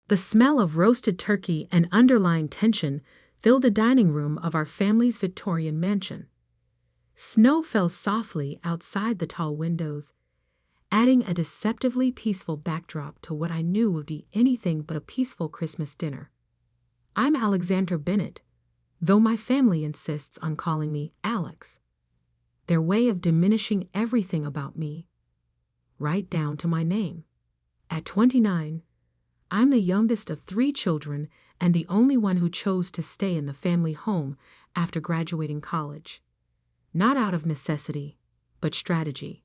The smell of roasted turkey and underlying tension filled the dining room of our family's Victorian mansion. Snow fell softly outside the tall windows, adding a deceptively peaceful backdrop to what I knew would be anything but a peaceful Christmas dinner. I'm Alexandra Bennett, though my family insists on calling me Alex. Their way of diminishing everything about me, right down to my name. At 29, I'm the youngest of 3 children and the only one who chose to stay in the family home after graduating college. Not out of necessity, but strategy.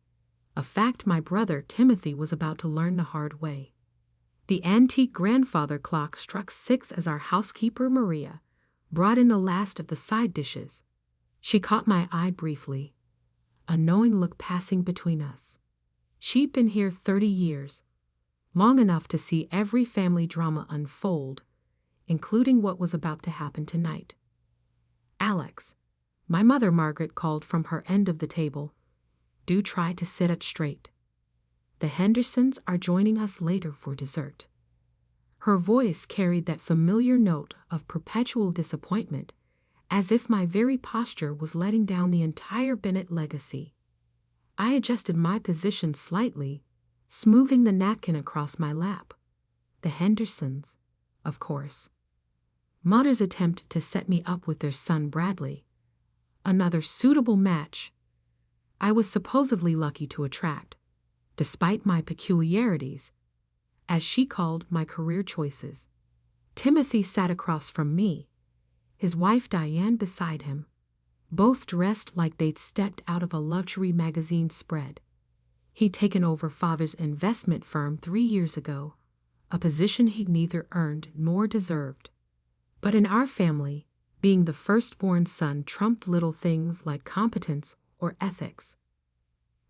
A fact my brother Timothy was about to learn the hard way. The antique grandfather clock struck 6 as our housekeeper Maria brought in the last of the side dishes. She caught my eye briefly, a knowing look passing between us. She'd been here 30 years, long enough to see every family drama unfold, including what was about to happen tonight. Alex, my mother Margaret called from her end of the table, do try to sit up straight. The Hendersons are joining us later for dessert. Her voice carried that familiar note of perpetual disappointment, as if my very posture was letting down the entire Bennett legacy. I adjusted my position slightly, smoothing the napkin across my lap. The Hendersons, of course. Mother's attempt to set me up with their son Bradley. Another suitable match I was supposedly lucky to attract, despite my peculiarities, as she called my career choices. Timothy sat across from me, his wife Diane beside him, both dressed like they'd stepped out of a luxury magazine spread. He'd taken over father's investment firm 3 years ago, a position he'd neither earned nor deserved. But in our family, being the firstborn son trumped little things like competence or ethics.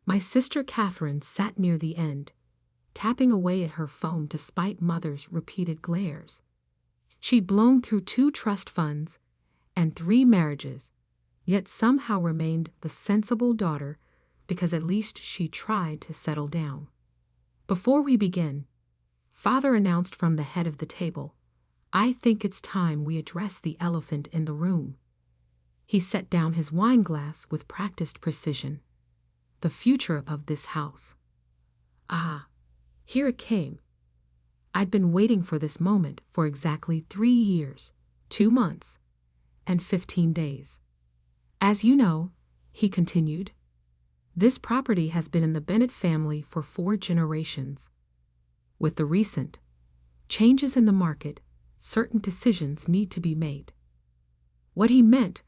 My sister Catherine sat near the end, tapping away at her phone despite mother's repeated glares. She'd blown through 2 trust funds and 3 marriages, yet somehow remained the sensible daughter because at least she tried to settle down. Before we begin, Father announced from the head of the table, I think it's time we address the elephant in the room. He set down his wine glass with practiced precision. The future of this house. Ah, here it came. I'd been waiting for this moment for exactly 3 years, 2 months, and 15 days. As you know, he continued, this property has been in the Bennett family for 4 generations. With the recent changes in the market, certain decisions need to be made. What he meant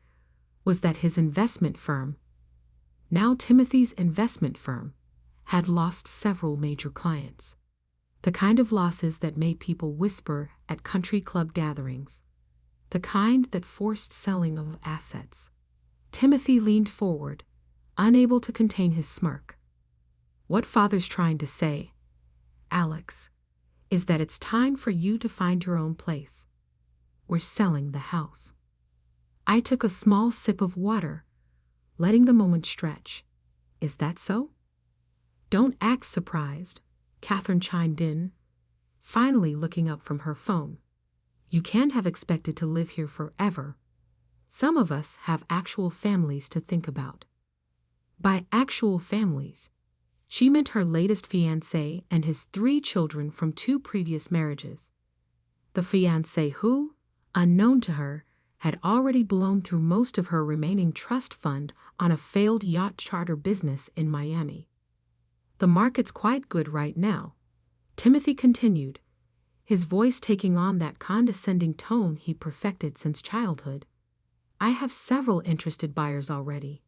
was that his investment firm, now Timothy's investment firm, had lost several major clients. The kind of losses that made people whisper at country club gatherings. The kind that forced selling of assets. Timothy leaned forward, unable to contain his smirk. What Father's trying to say, Alex, is that it's time for you to find your own place. We're selling the house. I took a small sip of water, letting the moment stretch. Is that so? Don't act surprised, Catherine chimed in, finally looking up from her phone. You can't have expected to live here forever. Some of us have actual families to think about. By actual families, she meant her latest fiancé and his 3 children from 2 previous marriages. The fiancé who, unknown to her, had already blown through most of her remaining trust fund on a failed yacht charter business in Miami. The market's quite good right now, Timothy continued, his voice taking on that condescending tone he perfected since childhood. I have several interested buyers already.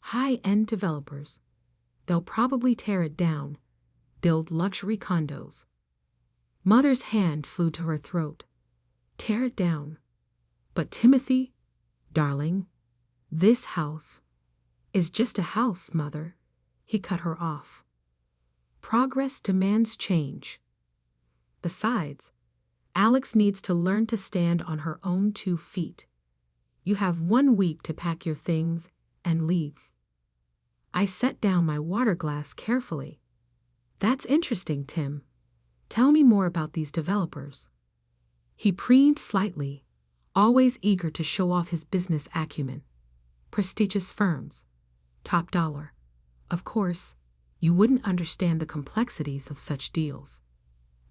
High-end developers. They'll probably tear it down, build luxury condos. Mother's hand flew to her throat. Tear it down. But Timothy, darling, this house is just a house, Mother. He cut her off. Progress demands change. Besides, Alex needs to learn to stand on her own 2 feet. You have 1 week to pack your things and leave. I set down my water glass carefully. That's interesting, Tim. Tell me more about these developers. He preened slightly, always eager to show off his business acumen. Prestigious firms. Top dollar. Of course, you wouldn't understand the complexities of such deals.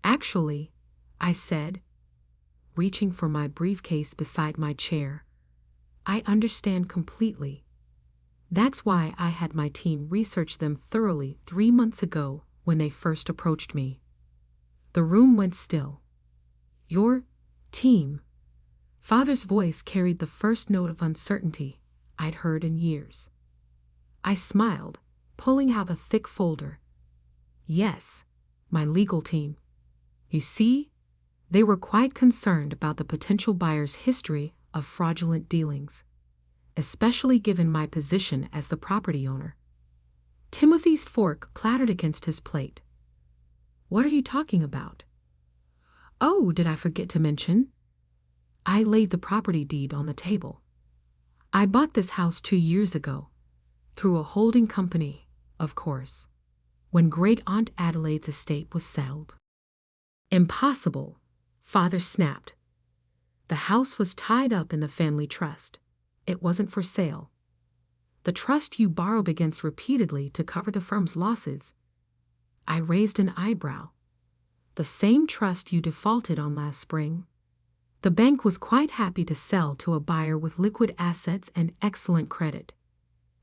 Actually, I said, reaching for my briefcase beside my chair, I understand completely. That's why I had my team research them thoroughly 3 months ago when they first approached me. The room went still. Your team. Father's voice carried the first note of uncertainty I'd heard in years. I smiled, pulling out a thick folder. Yes, my legal team. You see, they were quite concerned about the potential buyer's history of fraudulent dealings, especially given my position as the property owner. Timothy's fork clattered against his plate. What are you talking about? Oh, did I forget to mention? I laid the property deed on the table. I bought this house 2 years ago, through a holding company, of course, when Great Aunt Adelaide's estate was settled. Impossible, Father snapped. The house was tied up in the family trust. It wasn't for sale. The trust you borrowed against repeatedly to cover the firm's losses. I raised an eyebrow. The same trust you defaulted on last spring. The bank was quite happy to sell to a buyer with liquid assets and excellent credit.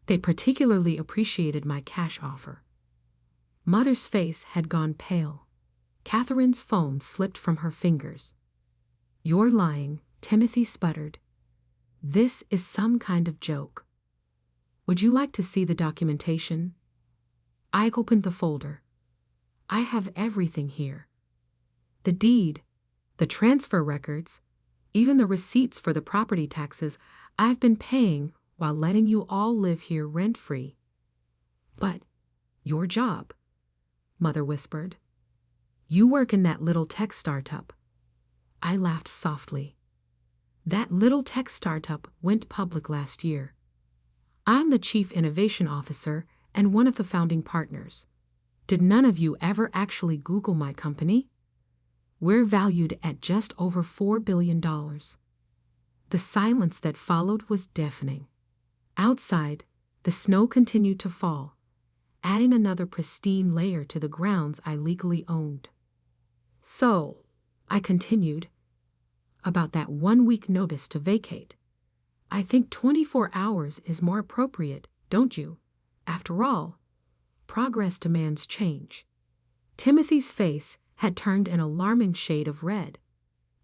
They particularly appreciated my cash offer. Mother's face had gone pale. Catherine's phone slipped from her fingers. You're lying, Timothy sputtered. This is some kind of joke. Would you like to see the documentation? I opened the folder. I have everything here. The deed, the transfer records, even the receipts for the property taxes I've been paying while letting you all live here rent-free. But your job, Mother whispered. You work in that little tech startup. I laughed softly. That little tech startup went public last year. I'm the Chief Innovation Officer and one of the founding partners. Did none of you ever actually Google my company? We're valued at just over $4 billion. The silence that followed was deafening. Outside, the snow continued to fall, adding another pristine layer to the grounds I legally owned. So, I continued, about that 1-week notice to vacate. I think 24 hours is more appropriate, don't you? After all, progress demands change. Timothy's face had turned an alarming shade of red.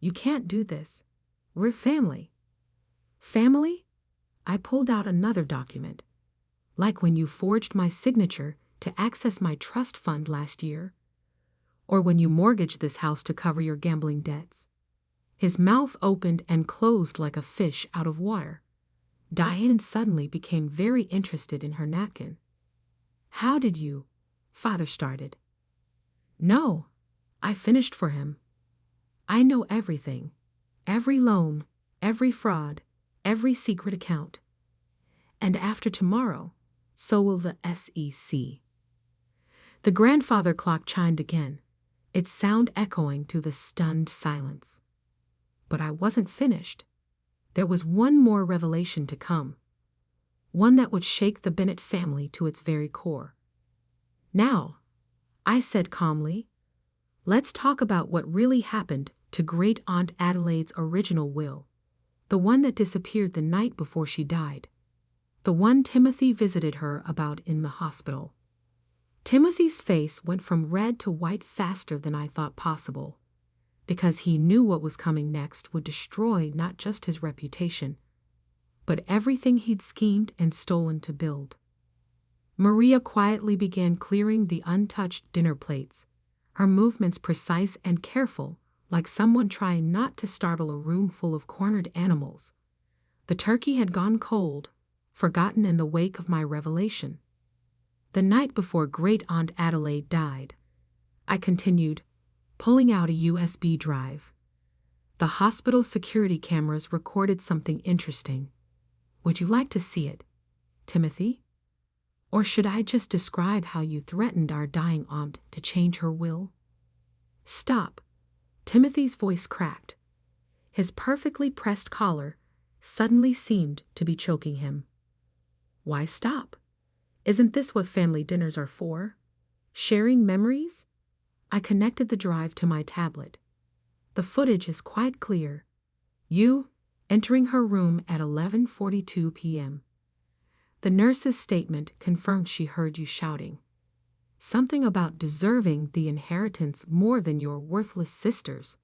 You can't do this. We're family. Family? I pulled out another document. Like when you forged my signature to access my trust fund last year. Or when you mortgaged this house to cover your gambling debts. His mouth opened and closed like a fish out of water. Diane suddenly became very interested in her napkin. How did you? Father started. No, I finished for him. I know everything. Every loan, every fraud, every secret account. And after tomorrow, so will the SEC. The grandfather clock chimed again, its sound echoing through the stunned silence. But I wasn't finished. There was one more revelation to come. One that would shake the Bennett family to its very core. Now, I said calmly, let's talk about what really happened to Great Aunt Adelaide's original will. The one that disappeared the night before she died. The one Timothy visited her about in the hospital. Timothy's face went from red to white faster than I thought possible, because he knew what was coming next would destroy not just his reputation, but everything he'd schemed and stolen to build. Maria quietly began clearing the untouched dinner plates, her movements precise and careful, like someone trying not to startle a room full of cornered animals. The turkey had gone cold, forgotten in the wake of my revelation. The night before Great Aunt Adelaide died, I continued, pulling out a USB drive. The hospital security cameras recorded something interesting. Would you like to see it, Timothy? Or should I just describe how you threatened our dying aunt to change her will? Stop. Timothy's voice cracked. His perfectly pressed collar suddenly seemed to be choking him. Why stop? Isn't this what family dinners are for? Sharing memories? I connected the drive to my tablet. The footage is quite clear. You entering her room at 11:42 p.m. The nurse's statement confirmed she heard you shouting. Something about deserving the inheritance more than your worthless sisters.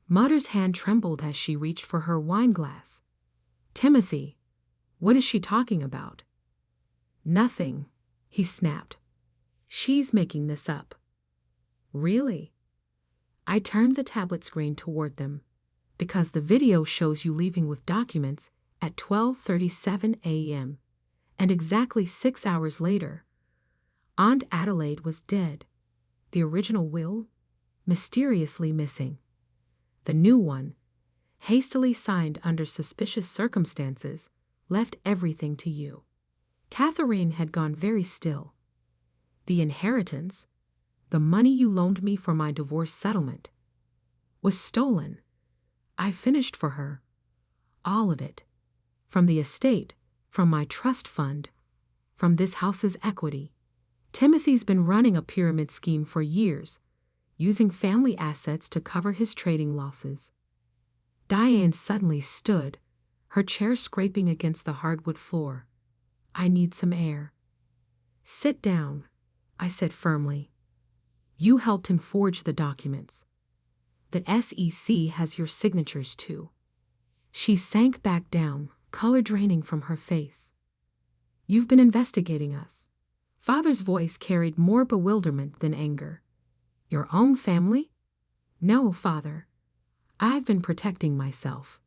Mother's hand trembled as she reached for her wine glass. Timothy, what is she talking about? Nothing, he snapped. She's making this up. Really? I turned the tablet screen toward them, because the video shows you leaving with documents at 12:37 a.m., and exactly 6 hours later, Aunt Adelaide was dead. The original will, mysteriously missing. The new one, hastily signed under suspicious circumstances, left everything to you. Catherine had gone very still. The inheritance, the money you loaned me for my divorce settlement, was stolen. I finished for her. All of it. From the estate, from my trust fund, from this house's equity. Timothy's been running a pyramid scheme for years, using family assets to cover his trading losses. Diane suddenly stood, her chair scraping against the hardwood floor. I need some air. Sit down, I said firmly. You helped him forge the documents. The SEC has your signatures too. She sank back down, color draining from her face. You've been investigating us. Father's voice carried more bewilderment than anger. Your own family? No, Father. I've been protecting myself.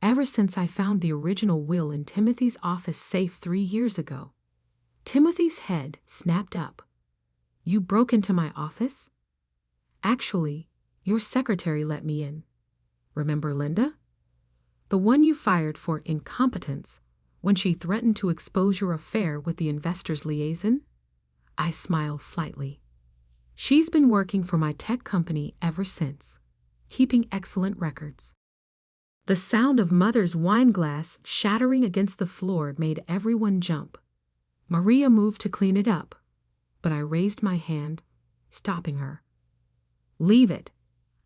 Ever since I found the original will in Timothy's office safe 3 years ago. Timothy's head snapped up. You broke into my office? Actually, your secretary let me in. Remember Linda? The one you fired for incompetence when she threatened to expose your affair with the investor's liaison? I smiled slightly. She's been working for my tech company ever since, keeping excellent records. The sound of Mother's wine glass shattering against the floor made everyone jump. Maria moved to clean it up, but I raised my hand, stopping her. Leave it,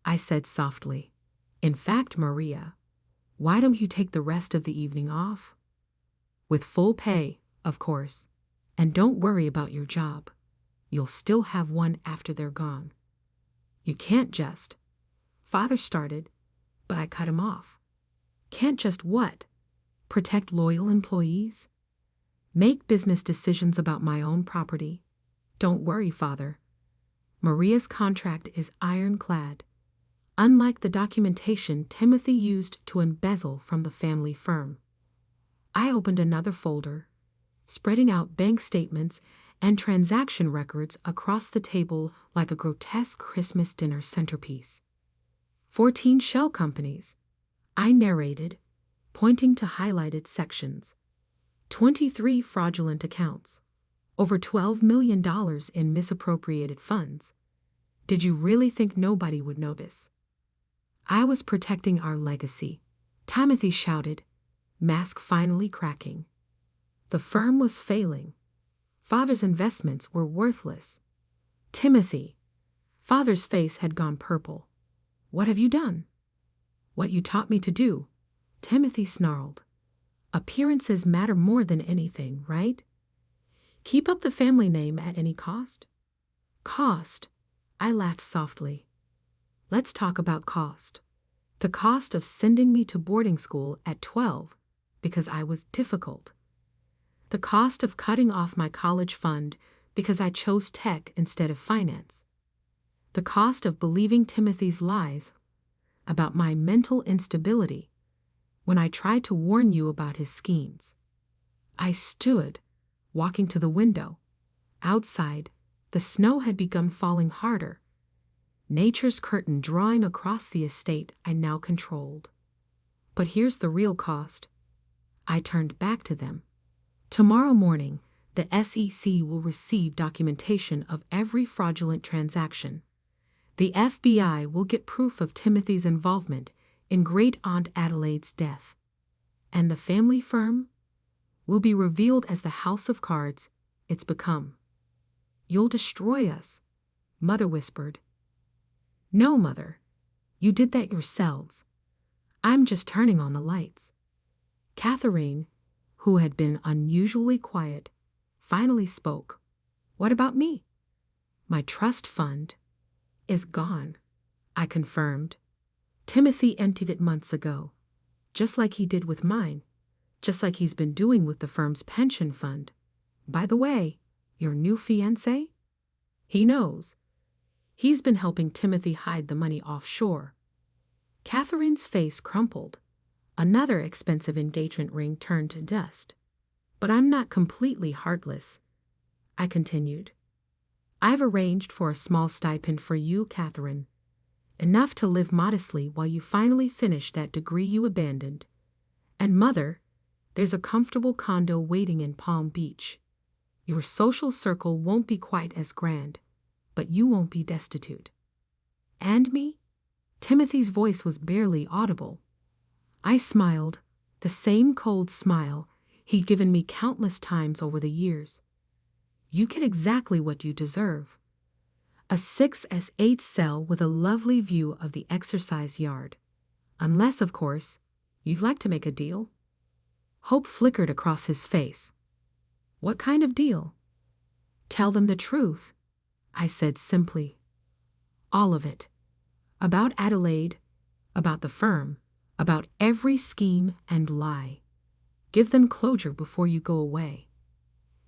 I said softly. In fact, Maria, why don't you take the rest of the evening off? With full pay, of course, and don't worry about your job. You'll still have one after they're gone. You can't just. Father started, but I cut him off. Can't just what? Protect loyal employees? Make business decisions about my own property? Don't worry, Father. Maria's contract is ironclad, unlike the documentation Timothy used to embezzle from the family firm. I opened another folder, spreading out bank statements and transaction records across the table like a grotesque Christmas dinner centerpiece. 14 shell companies, I narrated, pointing to highlighted sections. 23 fraudulent accounts. Over $12 million in misappropriated funds. Did you really think nobody would notice? I was protecting our legacy, Timothy shouted, mask finally cracking. The firm was failing. Father's investments were worthless. Timothy. Father's face had gone purple. What have you done? What you taught me to do, Timothy snarled. Appearances matter more than anything, right? Keep up the family name at any cost? Cost? I laughed softly. Let's talk about cost. The cost of sending me to boarding school at 12 because I was difficult. The cost of cutting off my college fund because I chose tech instead of finance. The cost of believing Timothy's lies about my mental instability when I tried to warn you about his schemes. I stood, walking to the window. Outside, the snow had begun falling harder, nature's curtain drawing across the estate I now controlled. But here's the real cost. I turned back to them. Tomorrow morning, the SEC will receive documentation of every fraudulent transaction. The FBI will get proof of Timothy's involvement in Great Aunt Adelaide's death. And the family firm will be revealed as the house of cards it's become. You'll destroy us, Mother whispered. No, Mother. You did that yourselves. I'm just turning on the lights. Catherine, who had been unusually quiet, finally spoke. What about me? My trust fund is gone, I confirmed. Timothy emptied it months ago, just like he did with mine, just like he's been doing with the firm's pension fund. By the way, your new fiancé? He knows. He's been helping Timothy hide the money offshore. Catherine's face crumpled. Another expensive engagement ring turned to dust. But I'm not completely heartless, I continued. I've arranged for a small stipend for you, Catherine, enough to live modestly while you finally finish that degree you abandoned. And Mother, there's a comfortable condo waiting in Palm Beach. Your social circle won't be quite as grand, but you won't be destitute. And me? Timothy's voice was barely audible. I smiled, the same cold smile he'd given me countless times over the years. You get exactly what you deserve. A 6S8 cell with a lovely view of the exercise yard. Unless, of course, you'd like to make a deal. Hope flickered across his face. What kind of deal? Tell them the truth, I said simply. All of it. About Adelaide, about the firm, about every scheme and lie. Give them closure before you go away.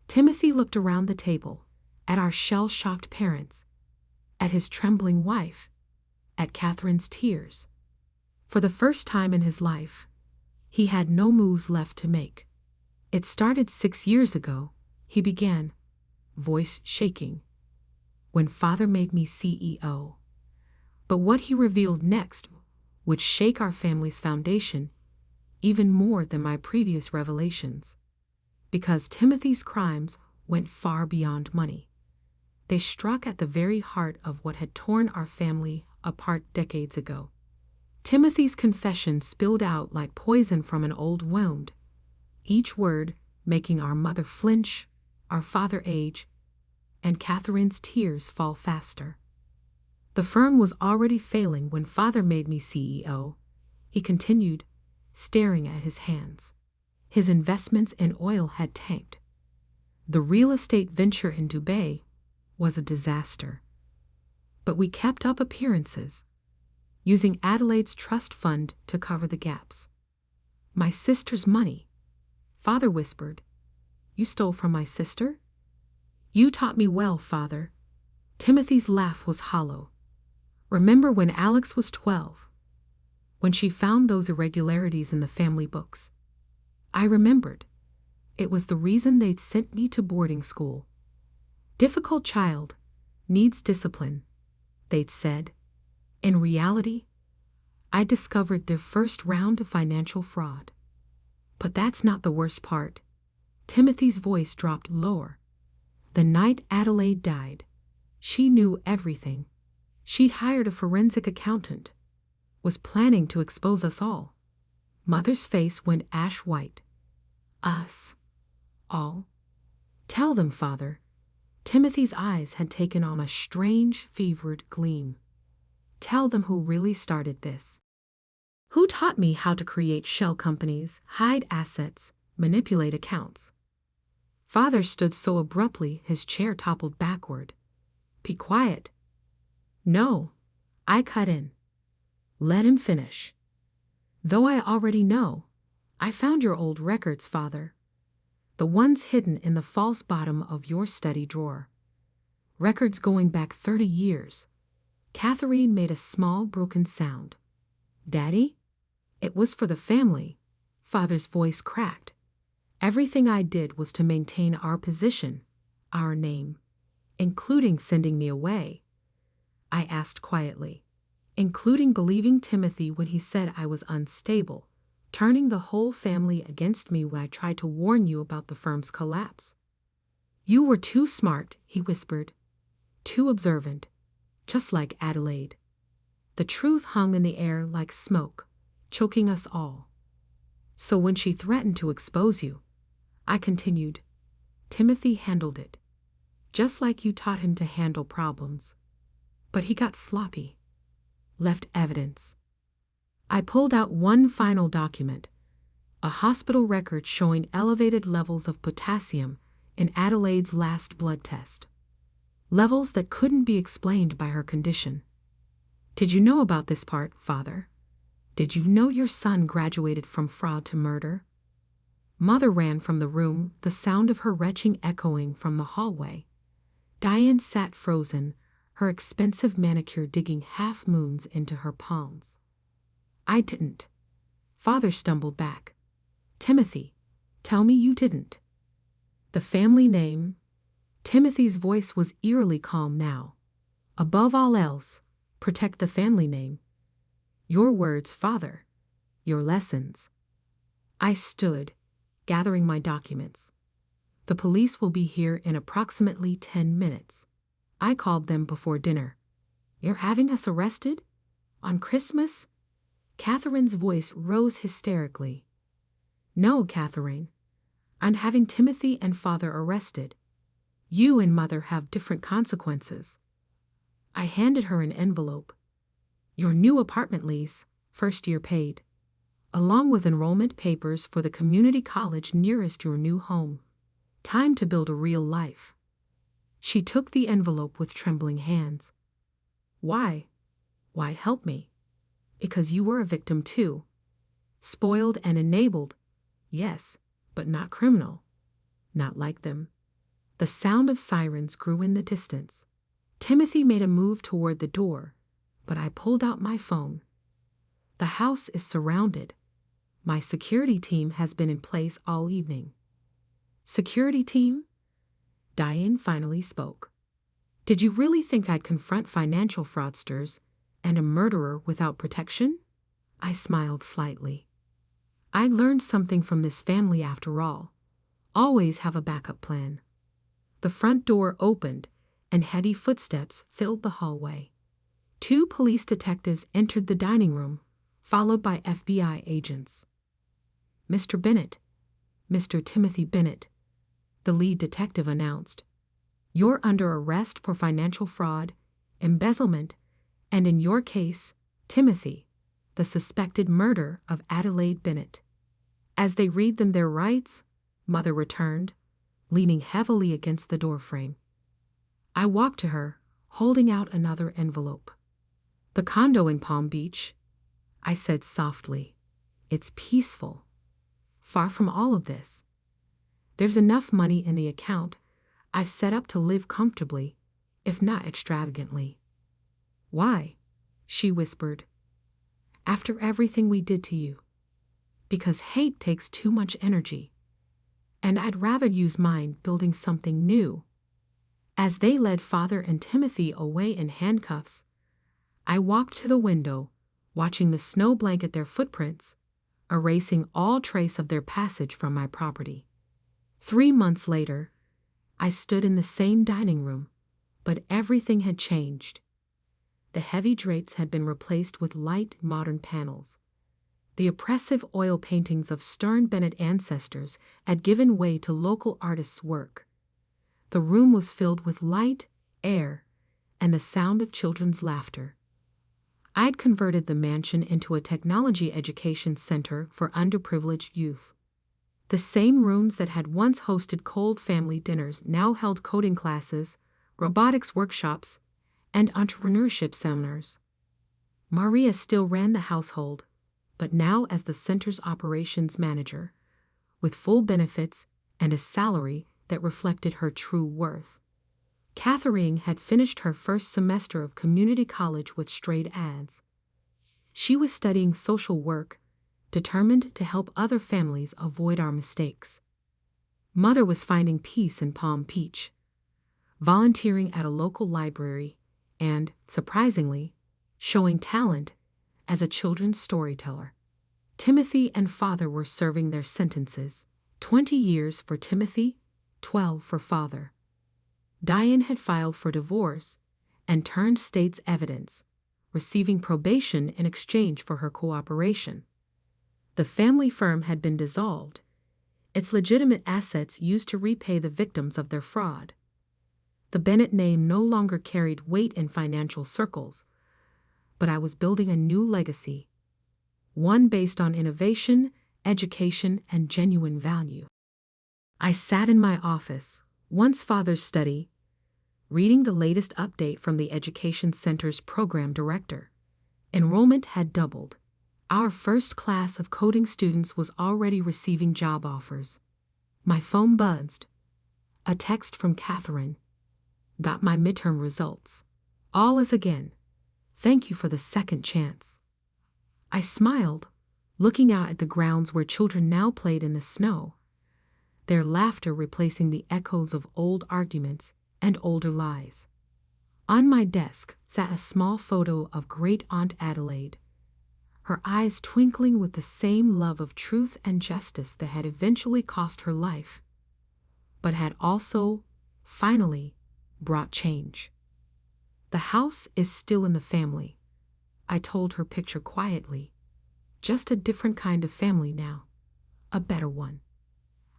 Timothy looked around the table, at our shell-shocked parents, at his trembling wife, at Catherine's tears. For the first time in his life, he had no moves left to make. It started 6 years ago, he began, voice shaking, when Father made me CEO. But what he revealed next would shake our family's foundation even more than my previous revelations. Because Timothy's crimes went far beyond money. They struck at the very heart of what had torn our family apart decades ago. Timothy's confession spilled out like poison from an old wound, each word making our mother flinch, our father age, and Catherine's tears fall faster. The firm was already failing when Father made me CEO, he continued, staring at his hands. His investments in oil had tanked. The real estate venture in Dubai was a disaster. But we kept up appearances, using Adelaide's trust fund to cover the gaps. My sister's money, Father whispered. You stole from my sister? You taught me well, Father. Timothy's laugh was hollow. Remember when Alex was 12? When she found those irregularities in the family books? I remembered. It was the reason they'd sent me to boarding school. Difficult child, needs discipline, they'd said. In reality, I discovered their first round of financial fraud. But that's not the worst part. Timothy's voice dropped lower. The night Adelaide died, she knew everything. She'd hired a forensic accountant, was planning to expose us all. Mother's face went ash white. Us. All. Tell them, Father. Timothy's eyes had taken on a strange, fevered gleam. Tell them who really started this. Who taught me how to create shell companies, hide assets, manipulate accounts? Father stood so abruptly his chair toppled backward. Be quiet. No. I cut in. Let him finish. Though I already know, I found your old records, Father. The ones hidden in the false bottom of your study drawer. Records going back 30 years. Catherine made a small, broken sound. Daddy? It was for the family. Father's voice cracked. Everything I did was to maintain our position, our name, including sending me away. I asked quietly, including believing Timothy when he said I was unstable, turning the whole family against me when I tried to warn you about the firm's collapse. You were too smart, he whispered, too observant, just like Adelaide. The truth hung in the air like smoke, choking us all. So when she threatened to expose you, I continued, Timothy handled it, just like you taught him to handle problems. But he got sloppy, left evidence. I pulled out one final document, a hospital record showing elevated levels of potassium in Adelaide's last blood test. Levels that couldn't be explained by her condition. Did you know about this part, Father? Did you know your son graduated from fraud to murder? Mother ran from the room, the sound of her retching echoing from the hallway. Diane sat frozen, her expensive manicure digging half-moons into her palms. I didn't. Father stumbled back. Timothy, tell me you didn't. The family name? Timothy's voice was eerily calm now. Above all else, protect the family name. Your words, Father. Your lessons. I stood, gathering my documents. The police will be here in approximately 10 minutes. I called them before dinner. You're having us arrested? On Christmas? Catherine's voice rose hysterically. No, Catherine. I'm having Timothy and Father arrested. You and Mother have different consequences. I handed her an envelope. Your new apartment lease, first year paid, along with enrollment papers for the community college nearest your new home. Time to build a real life. She took the envelope with trembling hands. Why? Why help me? Because you were a victim too. Spoiled and enabled, yes, but not criminal. Not like them. The sound of sirens grew in the distance. Timothy made a move toward the door, but I pulled out my phone. The house is surrounded. My security team has been in place all evening. Security team? Diane finally spoke. Did you really think I'd confront financial fraudsters and a murderer without protection? I smiled slightly. I learned something from this family after all. Always have a backup plan. The front door opened, and heady footsteps filled the hallway. 2 police detectives entered the dining room, followed by FBI agents. Mr. Bennett, Mr. Timothy Bennett, the lead detective announced. You're under arrest for financial fraud, embezzlement, and in your case, Timothy, the suspected murder of Adelaide Bennett. As they read them their rights, Mother returned, leaning heavily against the doorframe. I walked to her, holding out another envelope. The condo in Palm Beach, I said softly. It's peaceful. Far from all of this. There's enough money in the account I've set up to live comfortably, if not extravagantly. Why? She whispered. After everything we did to you. Because hate takes too much energy. And I'd rather use mine building something new. As they led Father and Timothy away in handcuffs, I walked to the window, watching the snow blanket their footprints, erasing all trace of their passage from my property. 3 months later, I stood in the same dining room, but everything had changed. The heavy drapes had been replaced with light, modern panels. The oppressive oil paintings of stern Bennett ancestors had given way to local artists' work. The room was filled with light, air, and the sound of children's laughter. I'd converted the mansion into a technology education center for underprivileged youth. The same rooms that had once hosted cold family dinners now held coding classes, robotics workshops, and entrepreneurship seminars. Maria still ran the household, but now as the center's operations manager, with full benefits and a salary that reflected her true worth. Catherine had finished her first semester of community college with straight A's. She was studying social work, determined to help other families avoid our mistakes. Mother was finding peace in Palm Beach, volunteering at a local library, and, surprisingly, showing talent as a children's storyteller. Timothy and Father were serving their sentences, 20 years for Timothy, 12 for Father. Diane had filed for divorce and turned state's evidence, receiving probation in exchange for her cooperation. The family firm had been dissolved, its legitimate assets used to repay the victims of their fraud. The Bennett name no longer carried weight in financial circles, but I was building a new legacy, one based on innovation, education, and genuine value. I sat in my office, once father's study, reading the latest update from the Education Center's program director. Enrollment had doubled. Our first class of coding students was already receiving job offers. My phone buzzed. A text from Catherine. Got my midterm results. All is again. Thank you for the second chance. I smiled, looking out at the grounds where children now played in the snow, their laughter replacing the echoes of old arguments and older lies. On my desk sat a small photo of Great Aunt Adelaide, her eyes twinkling with the same love of truth and justice that had eventually cost her life, but had also, finally, brought change. The house is still in the family, I told her picture quietly. Just a different kind of family now. A better one.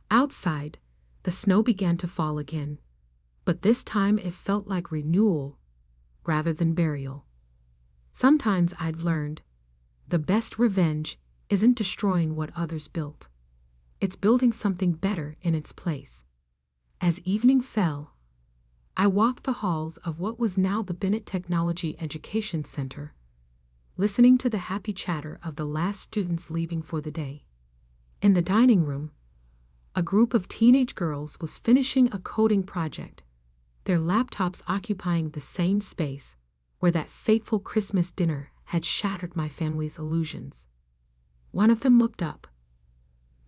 Outside, the snow began to fall again, but this time it felt like renewal rather than burial. Sometimes I'd learned the best revenge isn't destroying what others built. It's building something better in its place. As evening fell, I walked the halls of what was now the Bennett Technology Education Center, listening to the happy chatter of the last students leaving for the day. In the dining room, a group of teenage girls was finishing a coding project, their laptops occupying the same space where that fateful Christmas dinner had shattered my family's illusions. One of them looked up.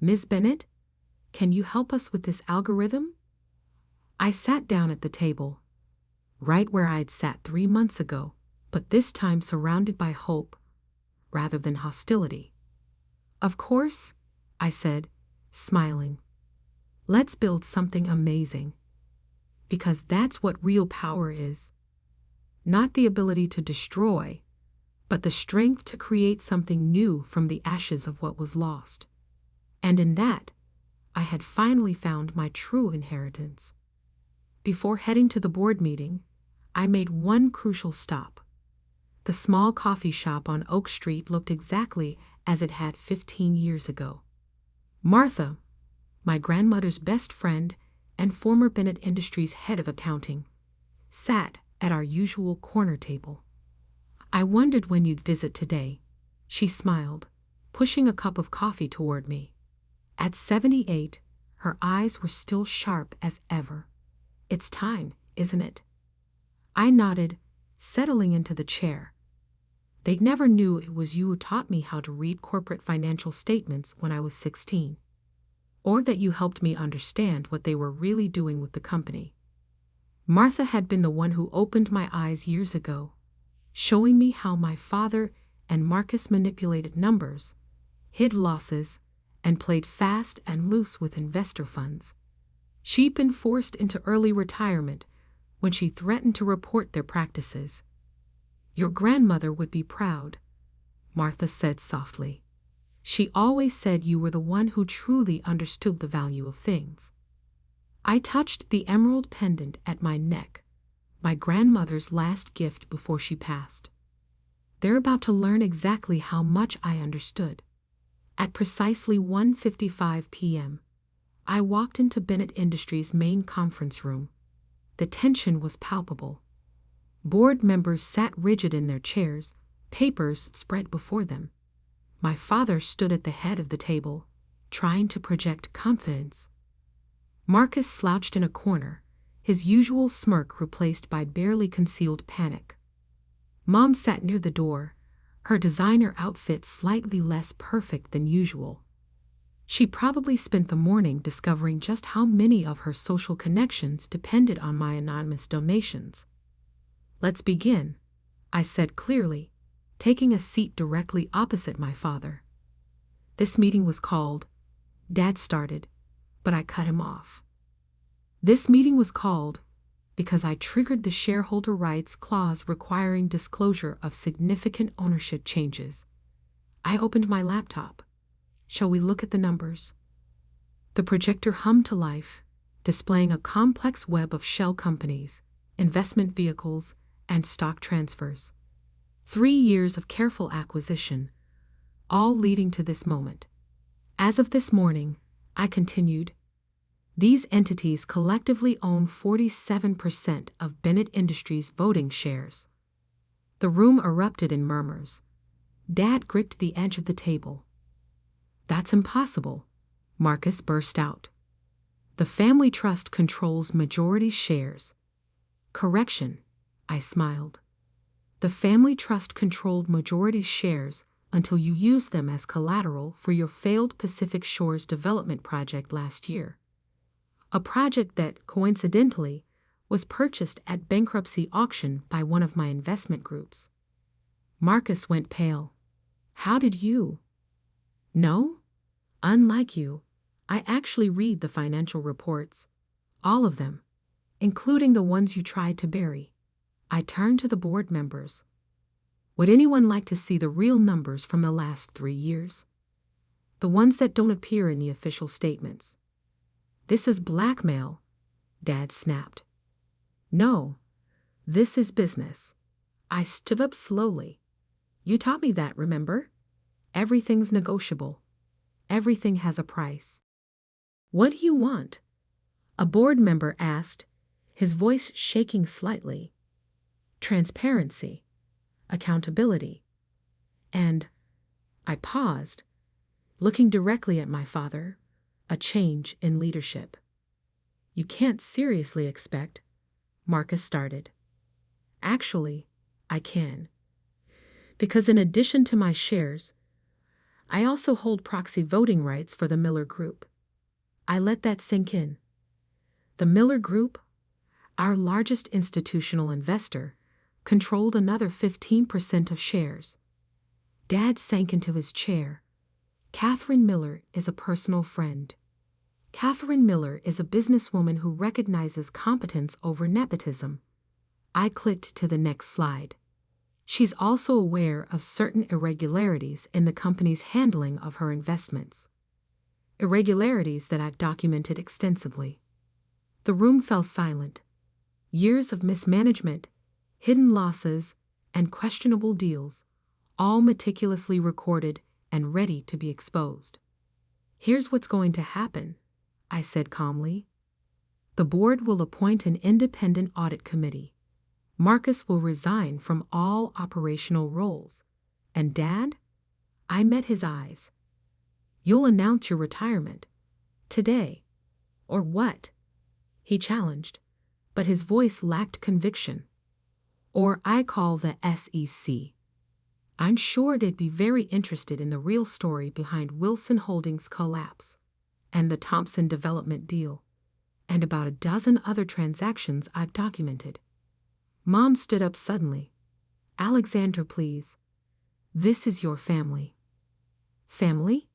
"Ms. Bennett, can you help us with this algorithm?" I sat down at the table, right where I'd sat 3 months ago, but this time surrounded by hope rather than hostility. "Of course," I said, smiling. "Let's build something amazing. Because that's what real power is. Not the ability to destroy, but the strength to create something new from the ashes of what was lost." And in that, I had finally found my true inheritance. Before heading to the board meeting, I made one crucial stop. The small coffee shop on Oak Street looked exactly as it had 15 years ago. Martha, my grandmother's best friend and former Bennett Industries head of accounting, sat at our usual corner table. "I wondered when you'd visit today," she smiled, pushing a cup of coffee toward me. At 78, her eyes were still sharp as ever. "It's time, isn't it?" I nodded, settling into the chair. "They never knew it was you who taught me how to read corporate financial statements when I was 16. Or that you helped me understand what they were really doing with the company." Martha had been the one who opened my eyes years ago, showing me how my father and Marcus manipulated numbers, hid losses, and played fast and loose with investor funds. She'd been forced into early retirement when she threatened to report their practices. "Your grandmother would be proud," Martha said softly. "She always said you were the one who truly understood the value of things." I touched the emerald pendant at my neck, my grandmother's last gift before she passed. They're about to learn exactly how much I understood. At precisely 1:55 p.m., I walked into Bennett Industries' main conference room. The tension was palpable. Board members sat rigid in their chairs, papers spread before them. My father stood at the head of the table, trying to project confidence. Marcus slouched in a corner, his usual smirk replaced by barely concealed panic. Mom sat near the door, her designer outfit slightly less perfect than usual. She probably spent the morning discovering just how many of her social connections depended on my anonymous donations. "Let's begin," I said clearly, taking a seat directly opposite my father. This meeting was called. Dad started, but I cut him off. This meeting was called because I triggered the shareholder rights clause requiring disclosure of significant ownership changes. I opened my laptop. Shall we look at the numbers? The projector hummed to life, displaying a complex web of shell companies, investment vehicles, and stock transfers. 3 years of careful acquisition, all leading to this moment. As of this morning, I continued, these entities collectively own 47% of Bennett Industries' voting shares. The room erupted in murmurs. Dad gripped the edge of the table. That's impossible, Marcus burst out. The family trust controls majority shares. Correction, I smiled. The family trust controlled majority shares until you used them as collateral for your failed Pacific Shores development project last year. A project that, coincidentally, was purchased at bankruptcy auction by one of my investment groups. Marcus went pale. How did you? No? Unlike you, I actually read the financial reports. All of them, including the ones you tried to bury. I turned to the board members. Would anyone like to see the real numbers from the last 3 years? The ones that don't appear in the official statements. This is blackmail, Dad snapped. No, this is business. I stood up slowly. You taught me that, remember? Everything's negotiable. Everything has a price. What do you want? A board member asked, his voice shaking slightly. Transparency, accountability, and I paused, looking directly at my father, a change in leadership. You can't seriously expect, Marcus started. Actually, I can. Because in addition to my shares, I also hold proxy voting rights for the Miller Group. I let that sink in. The Miller Group, our largest institutional investor, controlled another 15% of shares. Dad sank into his chair. Catherine Miller is a personal friend. Catherine Miller is a businesswoman who recognizes competence over nepotism. I clicked to the next slide. She's also aware of certain irregularities in the company's handling of her investments. Irregularities that I've documented extensively. The room fell silent. Years of mismanagement, hidden losses, and questionable deals, all meticulously recorded and ready to be exposed. Here's what's going to happen, I said calmly. The board will appoint an independent audit committee. Marcus will resign from all operational roles. And Dad? I met his eyes. You'll announce your retirement. Today. Or what? He challenged, but his voice lacked conviction. Or I call the SEC. I'm sure they'd be very interested in the real story behind Wilson Holdings' collapse, and the Thompson development deal, and about a dozen other transactions I've documented. Mom stood up suddenly. Alexandra, please. This is your family. Family?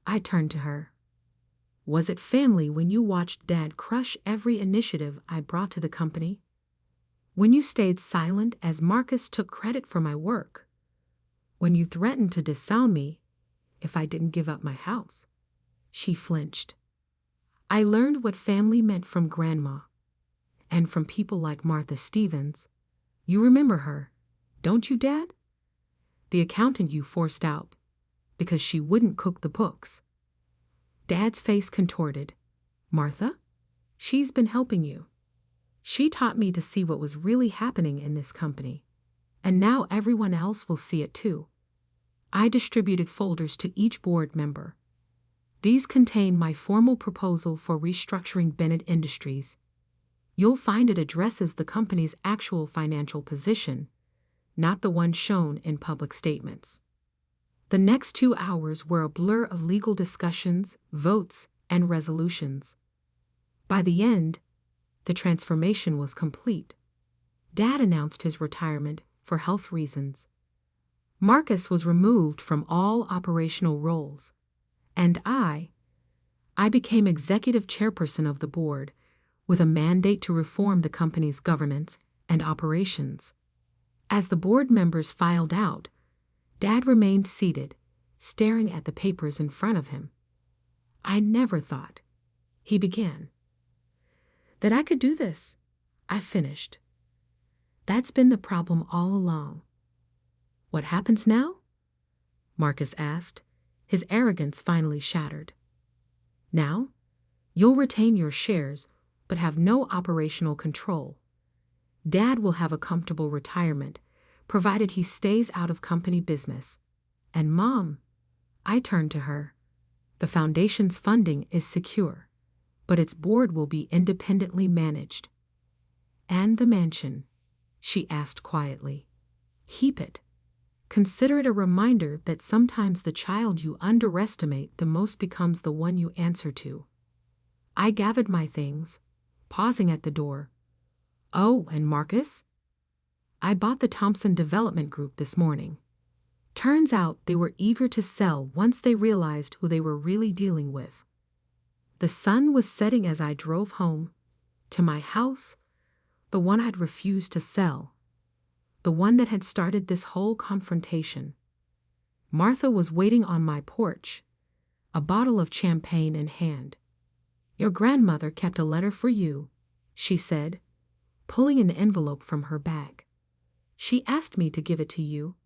I turned to her. Was it family when you watched Dad crush every initiative I brought to the company? When you stayed silent as Marcus took credit for my work? When you threatened to disown me if I didn't give up my house? She flinched. I learned what family meant from Grandma, and from people like Martha Stevens. You remember her, don't you, Dad? The accountant you forced out because she wouldn't cook the books. Dad's face contorted. Martha? She's been helping you. She taught me to see what was really happening in this company, and now everyone else will see it too. I distributed folders to each board member. These contain my formal proposal for restructuring Bennett Industries. You'll find it addresses the company's actual financial position, not the one shown in public statements. The next 2 hours were a blur of legal discussions, votes, and resolutions. By the end, the transformation was complete. Dad announced his retirement for health reasons. Marcus was removed from all operational roles, and I became executive chairperson of the board with a mandate to reform the company's governance and operations. As the board members filed out, Dad remained seated, staring at the papers in front of him. "I never thought," he began, "that I could do this," I finished. "That's been the problem all along." "What happens now?" Marcus asked, his arrogance finally shattered. "Now, you'll retain your shares, but have no operational control. Dad will have a comfortable retirement, provided he stays out of company business. And Mom," I turned to her, "the foundation's funding is secure, but its board will be independently managed." "And the mansion?" she asked quietly. "Keep it. Consider it a reminder that sometimes the child you underestimate the most becomes the one you answer to." I gathered my things, pausing at the door. "Oh, and Marcus?" "I bought the Thompson Development Group this morning. Turns out they were eager to sell once they realized who they were really dealing with." The sun was setting as I drove home, to my house, the one I'd refused to sell, the one that had started this whole confrontation. Martha was waiting on my porch, a bottle of champagne in hand. "Your grandmother kept a letter for you," she said, pulling an envelope from her bag. "She asked me to give it to you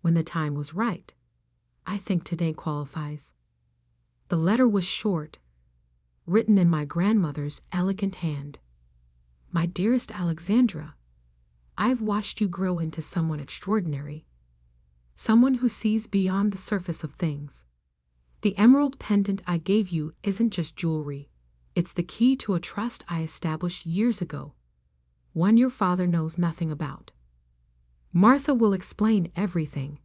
when the time was right. I think today qualifies." The letter was short, written in my grandmother's elegant hand. "My dearest Alexandra, I've watched you grow into someone extraordinary, someone who sees beyond the surface of things. The emerald pendant I gave you isn't just jewelry. It's the key to a trust I established years ago, one your father knows nothing about. Martha will explain everything.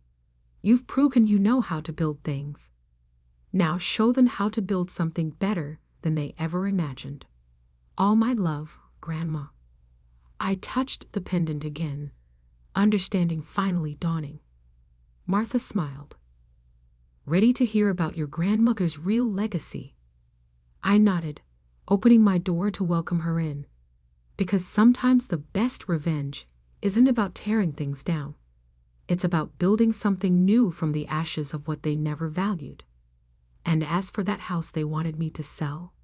You've proven you know how to build things. Now show them how to build something better than they ever imagined. All my love, Grandma." I touched the pendant again, understanding finally dawning. Martha smiled. "Ready to hear about your grandmother's real legacy?" I nodded, opening my door to welcome her in, because sometimes the best revenge isn't about tearing things down. It's about building something new from the ashes of what they never valued. And as for that house they wanted me to sell,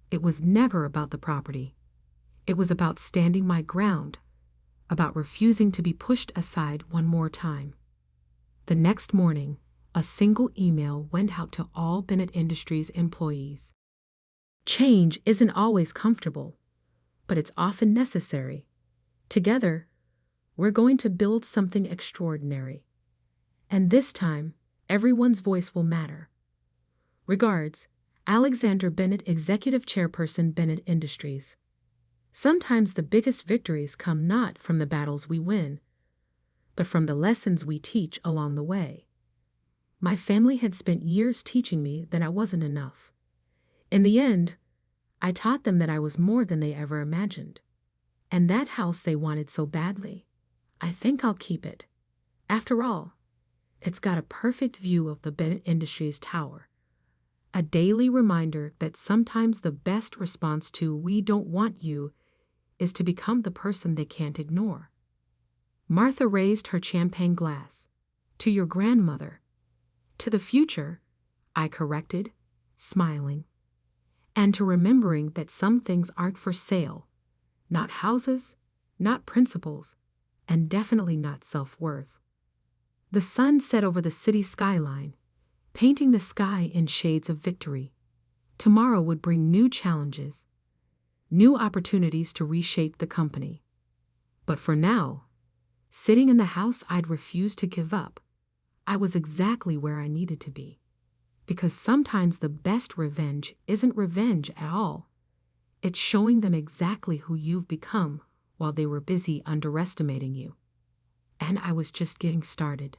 it was never about the property. It was about standing my ground, about refusing to be pushed aside one more time. The next morning, a single email went out to all Bennett Industries employees. Change isn't always comfortable, but it's often necessary. Together, we're going to build something extraordinary. And this time, everyone's voice will matter. Regards, Alexandra Bennett, Executive Chairperson, Bennett Industries. Sometimes the biggest victories come not from the battles we win, but from the lessons we teach along the way. My family had spent years teaching me that I wasn't enough. In the end, I taught them that I was more than they ever imagined. And that house they wanted so badly, I think I'll keep it. After all, it's got a perfect view of the Bennett Industries Tower. A daily reminder that sometimes the best response to "we don't want you" is to become the person they can't ignore. Martha raised her champagne glass. "To your grandmother." "To the future," I corrected, smiling. "And to remembering that some things aren't for sale. Not houses, not principles, and definitely not self-worth." The sun set over the city skyline, painting the sky in shades of victory. Tomorrow would bring new challenges, new opportunities to reshape the company. But for now, sitting in the house I'd refused to give up, I was exactly where I needed to be. Because sometimes the best revenge isn't revenge at all. It's showing them exactly who you've become while they were busy underestimating you. And I was just getting started.